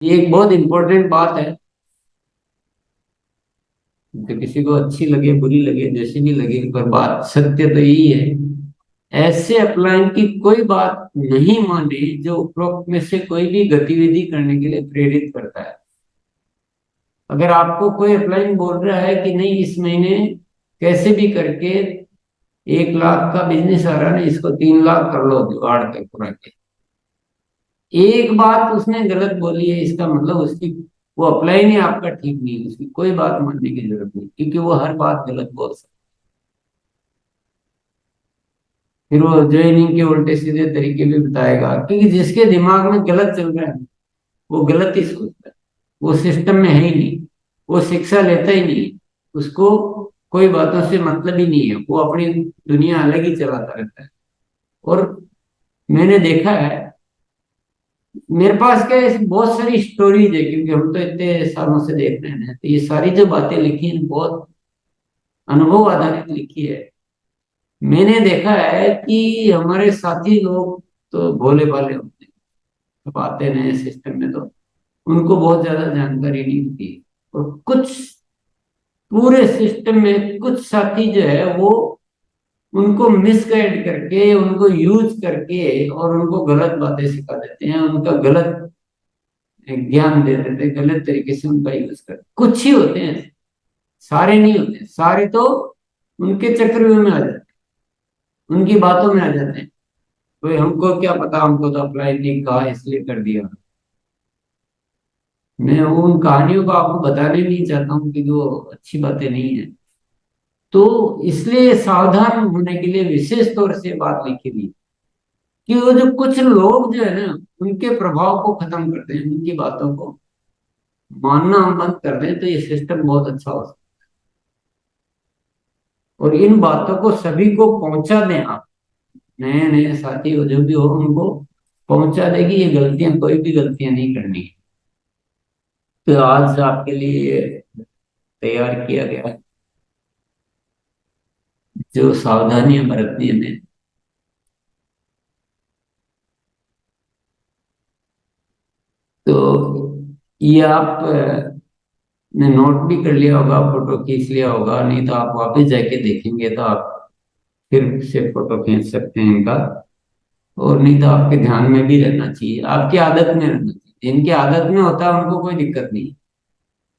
ये एक बहुत इंपॉर्टेंट बात है, जो किसी को अच्छी लगे बुरी लगे जैसी भी लगे, पर बात सत्य तो यही है। ऐसे अपलाइन की कोई बात नहीं माने जो उपरोक्त में से कोई भी गतिविधि करने के लिए प्रेरित करता है। अगर आपको कोई अपलाइन बोल रहा है कि नहीं, इस महीने कैसे भी करके 1 लाख का बिजनेस आ रहा है ना, इसको 3 लाख कर लो जुगाड़ के पूरा के, एक बात उसने गलत बोली है, इसका मतलब उसकी वो अप्लाई नहीं, आपका ठीक नहीं है, उसकी कोई बात मानने की जरूरत नहीं, क्योंकि वो हर बात गलत बोल सकता है। फिर वो ज्वाइनिंग के उल्टे सीधे तरीके भी बताएगा, क्योंकि जिसके दिमाग में गलत चल रहा है वो गलत ही सोचता है। वो सिस्टम में है ही नहीं, वो शिक्षा लेता ही नहीं है, उसको कोई बातों से मतलब ही नहीं है, वो अपनी दुनिया अलग ही चलाता रहता है। और मैंने देखा है, मेरे पास क्या है, ऐसी बहुत सारी स्टोरीज है, क्योंकि हम तो इतने सालों से देख रहे हैं, तो ये सारी जो बातें लिखी हैं बहुत अनुभव आधारित लिखी है। मैंने देखा है कि हमारे साथी लोग तो भोले भाले होते हैं, जब आते हैं नए सिस्टम में तो उनको बहुत ज्यादा जानकारी नहीं होती। और कुछ पूरे सिस्टम में कुछ साथी जो है वो उनको मिसगाइड करके, उनको यूज करके और उनको गलत बातें सिखा देते हैं, उनका गलत ज्ञान दे देते हैं, गलत तरीके से उनका यूज करते, कुछ ही होते हैं, सारे नहीं होते, सारे तो उनके चक्रव्यूह में आ जाते हैं, उनकी बातों में आ जाते हैं। तो हमको क्या पता, हमको तो अप्लाई नहीं कहा इसलिए कर दिया। मैं उन कहानियों को आपको बताने नहीं चाहता हूँ, क्योंकि वो अच्छी बातें नहीं है। तो इसलिए सावधान होने के लिए विशेष तौर से बात लिखी थी कि वो जो कुछ लोग जो है ना, उनके प्रभाव को खत्म कर दें, उनकी बातों को मानना हम बंद कर दें, तो ये सिस्टम बहुत अच्छा हो सकता है। और इन बातों को सभी को पहुंचा दें आप, नए नए साथी हो जो भी हो उनको पहुंचा देगी, ये गलतियां कोई भी गलतियां नहीं करनी है। तो आज आपके लिए तैयार किया गया है जो सावधानियां बरतनी है हमें। तो ये आप ने नोट भी कर लिया होगा, फोटो खींच लिया होगा, नहीं तो आप वापस जाके देखेंगे तो आप फिर से फोटो खींच सकते हैं इनका। और नहीं तो आपके ध्यान में भी रहना चाहिए, आपकी आदत में रहना चाहिए। जिनकी आदत में होता है उनको कोई दिक्कत नहीं,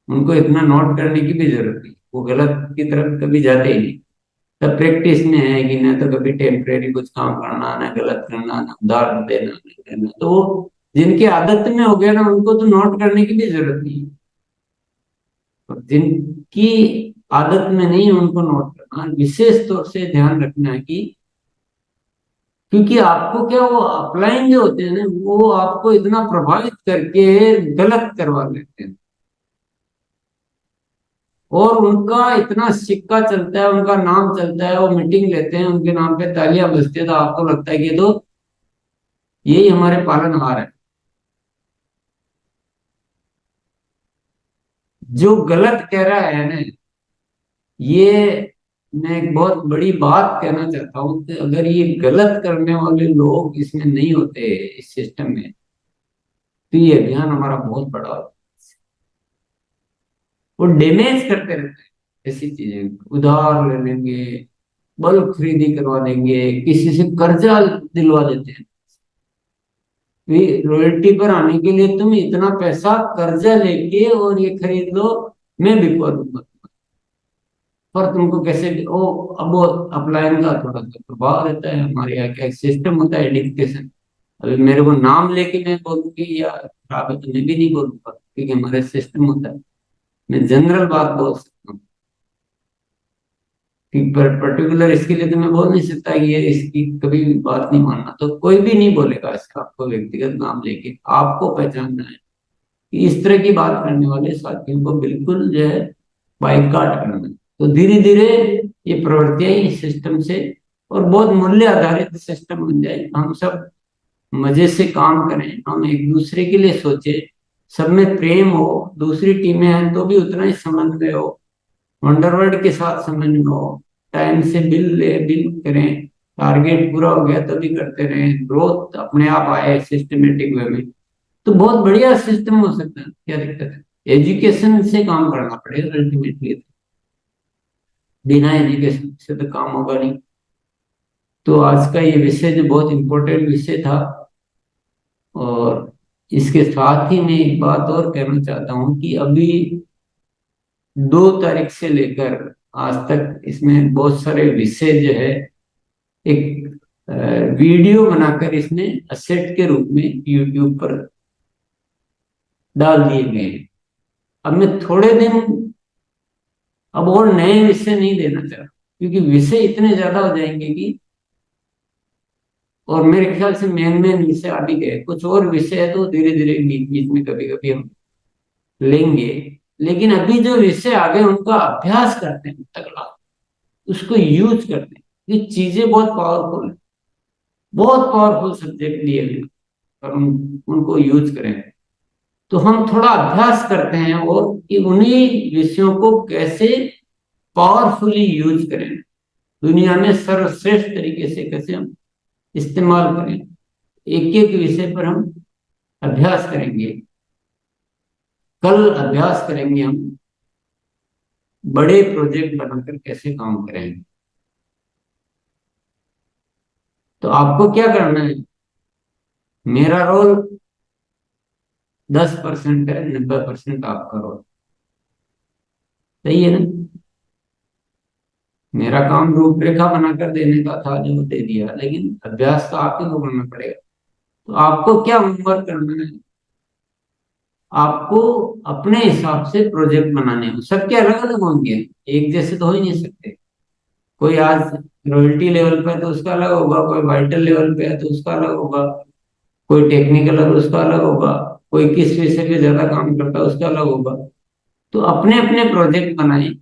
उनको इतना नोट करने की भी जरूरत नहीं, वो गलत की तरफ कभी जाते ही नहीं। तब प्रैक्टिस में है कि ना, तो कभी टेम्परेरी कुछ काम करना, ना गलत करना, ना उधार देना, ना देना, तो वो जिनकी आदत में हो गया ना, उनको तो नोट करने की भी जरूरत नहीं है। और जिनकी आदत में नहीं है उनको नोट करना, विशेष तौर से ध्यान रखना है कि, क्योंकि आपको क्या, वो अपलाइन जो होते हैं ना, वो आपको इतना प्रभावित करके गलत करवा लेते हैं। और उनका इतना सिक्का चलता है, उनका नाम चलता है, वो मीटिंग लेते हैं, उनके नाम पे तालियां बजती है, तो आपको लगता है कि ये तो यही हमारे पालनहार है। जो गलत कह रहा है ना, ये मैं एक बहुत बड़ी बात कहना चाहता हूँ कि अगर ये गलत करने वाले लोग इसमें नहीं होते, इस सिस्टम में, तो ये अभियान हमारा बहुत बड़ा होता। वो डैमेज करते रहते हैं ऐसी चीजें, उधार ले लेंगे, बल्क खरीदी करवा देंगे, किसी से कर्जा दिलवा देते हैं। रॉयल्टी पर आने के लिए तुम इतना पैसा कर्जा लेके और ये खरीद लो, मैं बिकवा दूंगा। पर तुमको कैसे भी ओ, अब वो अपलाइन का थोड़ा सा प्रभाव रहता है, हमारे यहाँ क्या सिस्टम होता है एडिक्टेशन। अभी मेरे को नाम लेके मैं बोलूंगी या खराब है तो मैं भी नहीं बोलूंगा, क्योंकि हमारे सिस्टम होता है। मैं जनरल बात बोल सकता हूँ कि पर्टिकुलर इसके लिए तो मैं बोल नहीं सकता कि ये इसकी कभी भी बात नहीं मानना, तो कोई भी नहीं बोलेगा इसका, आपको व्यक्तिगत नाम लेके आपको पहचानना है कि इस तरह की बात करने वाले साथियों को बिल्कुल जो है बाइकआउट करना है। तो धीरे धीरे ये प्रवृत्तियां ही सिस्टम से, और बहुत मूल्य आधारित सिस्टम बन जाए, हम सब मजे से काम करें, हम एक दूसरे के लिए सोचे, सब में प्रेम हो, दूसरी टीमें हैं तो भी उतना ही समन्वय हो, वंडरवर्ल्ड के साथ समन्वय हो, टाइम से बिल करें, टारगेट पूरा हो गया तभी करते रहें, ग्रोथ अपने आप आए सिस्टमेटिक वे में। तो बहुत बढ़िया सिस्टम हो सकता है, क्या दिक्कत है? एजुकेशन से काम करना पड़ेगा अल्टीमेटली। बिना एजुकेशन से तो काम होगा नहीं। तो आज का ये विषय जो बहुत इम्पोर्टेंट विषय था, और इसके साथ ही मैं एक बात और कहना चाहता हूँ कि अभी 2 तारीख से लेकर आज तक इसमें बहुत सारे विषय जो है, एक वीडियो बनाकर इसने असेट के रूप में यूट्यूब पर डाल दिए गए हैं। अब मैं थोड़े दिन अब और नए विषय नहीं देना चाह रहा, क्योंकि विषय इतने ज्यादा हो जाएंगे कि, और मेरे ख्याल से मेन मेन विषय आ भी गए, कुछ और विषय है तो धीरे धीरे बीच बीच में कभी कभी हम लेंगे। लेकिन अभी जो विषय आ गए उनका अभ्यास करते हैं तगड़ा, उसको यूज करते हैं। ये चीजें बहुत पावरफुल है, बहुत पावरफुल सब्जेक्ट दिए गए, और उनको यूज करें। तो हम थोड़ा अभ्यास करते हैं और कि उन्हीं विषयों को कैसे पावरफुली यूज करें, दुनिया में सर्वश्रेष्ठ तरीके से कैसे हम इस्तेमाल करें। एक एक विषय पर हम अभ्यास करेंगे। कल अभ्यास करेंगे हम बड़े प्रोजेक्ट बनाकर कैसे काम करेंगे। तो आपको क्या करना है? मेरा रोल 10% है, 90% आपका रोल। सही है ना? मेरा काम रूपरेखा बनाकर देने का था, जो दे दिया, लेकिन अभ्यास तो आप ही को करना पड़ेगा। तो आपको क्या होमवर्क करना है? आपको अपने हिसाब से प्रोजेक्ट बनाने हैं, सबके अलग अलग होंगे, एक जैसे तो हो ही नहीं सकते। कोई आज रॉयल्टी लेवल पे है तो उसका अलग होगा, कोई वाइटल लेवल पे है तो उसका अलग होगा, कोई टेक्निकल है तो उसका अलग होगा, कोई किस विषय पे ज्यादा काम करता है उसका अलग होगा। तो अपने अपने प्रोजेक्ट बनाएं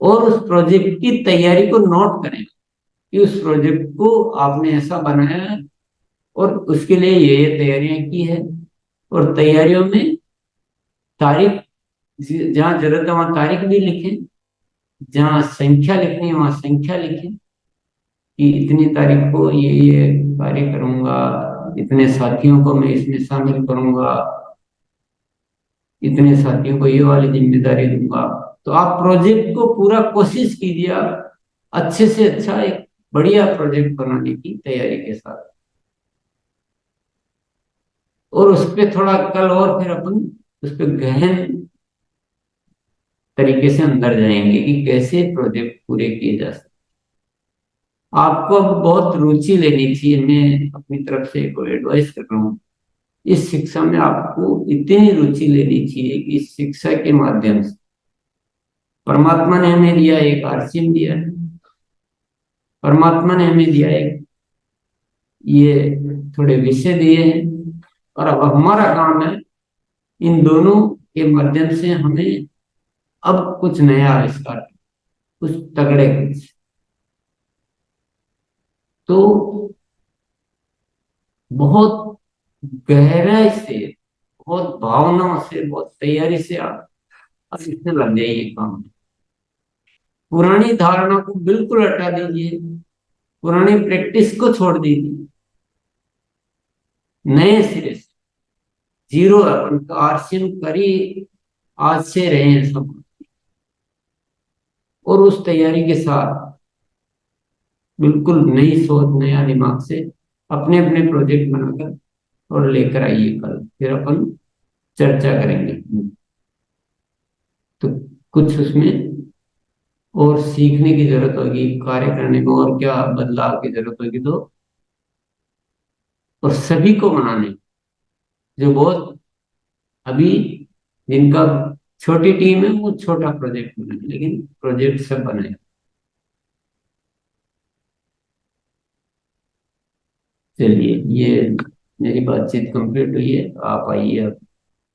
और उस प्रोजेक्ट की तैयारी को नोट करें कि उस प्रोजेक्ट को आपने ऐसा बनाया है और उसके लिए ये तैयारियां की है। और तैयारियों में तारीख, जहाँ जरूरत है वहां तारीख भी लिखें, जहाँ संख्या लिखनी है वहां संख्या लिखें कि इतनी तारीख को ये कार्य करूंगा, इतने साथियों को मैं इसमें शामिल करूंगा, इतने साथियों को ये वाली जिम्मेदारी दूंगा। तो आप प्रोजेक्ट को पूरा कोशिश कीजिए, आप अच्छे से अच्छा एक बढ़िया प्रोजेक्ट बनाने की तैयारी के साथ। और उस पर थोड़ा कल और फिर अपन उस पर गहन तरीके से अंदर जाएंगे कि कैसे प्रोजेक्ट पूरे किए जा सकते। आपको अब बहुत रुचि लेनी चाहिए, मैं अपनी तरफ से एक एडवाइस कर रहा हूँ। इस शिक्षा में आपको इतनी रुचि लेनी चाहिए कि इस शिक्षा के माध्यम से परमात्मा ने हमें दिया, एक आरसीएम दिया है, परमात्मा ने हमें दिया एक ये थोड़े विषय दिए हैं, और अब हमारा काम है इन दोनों के माध्यम से हमें अब कुछ नया आविष्कार, कुछ तगड़े कुछ। तो बहुत गहराई से, बहुत भावनाओं से, बहुत तैयारी से आप अब इसमें लग जाइए काम। पुरानी धारणा को बिल्कुल हटा दीजिए, पुरानी प्रैक्टिस को छोड़ दीजिए, नए सिरे से जीरो अपन का आरसीएम करी, आज से रहे हैं सब। और उस तैयारी के साथ बिल्कुल नई सोच, नया दिमाग से अपने अपने प्रोजेक्ट बनाकर और लेकर आइए। कल फिर अपन चर्चा करेंगे। तो कुछ उसमें और सीखने की जरूरत होगी, कार्य करने में और क्या बदलाव की जरूरत होगी, तो और सभी को मनाने, जो बहुत अभी जिनका छोटी टीम है वो छोटा प्रोजेक्ट बनाए, लेकिन प्रोजेक्ट सब बनाए। चलिए, ये मेरी बातचीत कंप्लीट हुई है, आप आइए अब।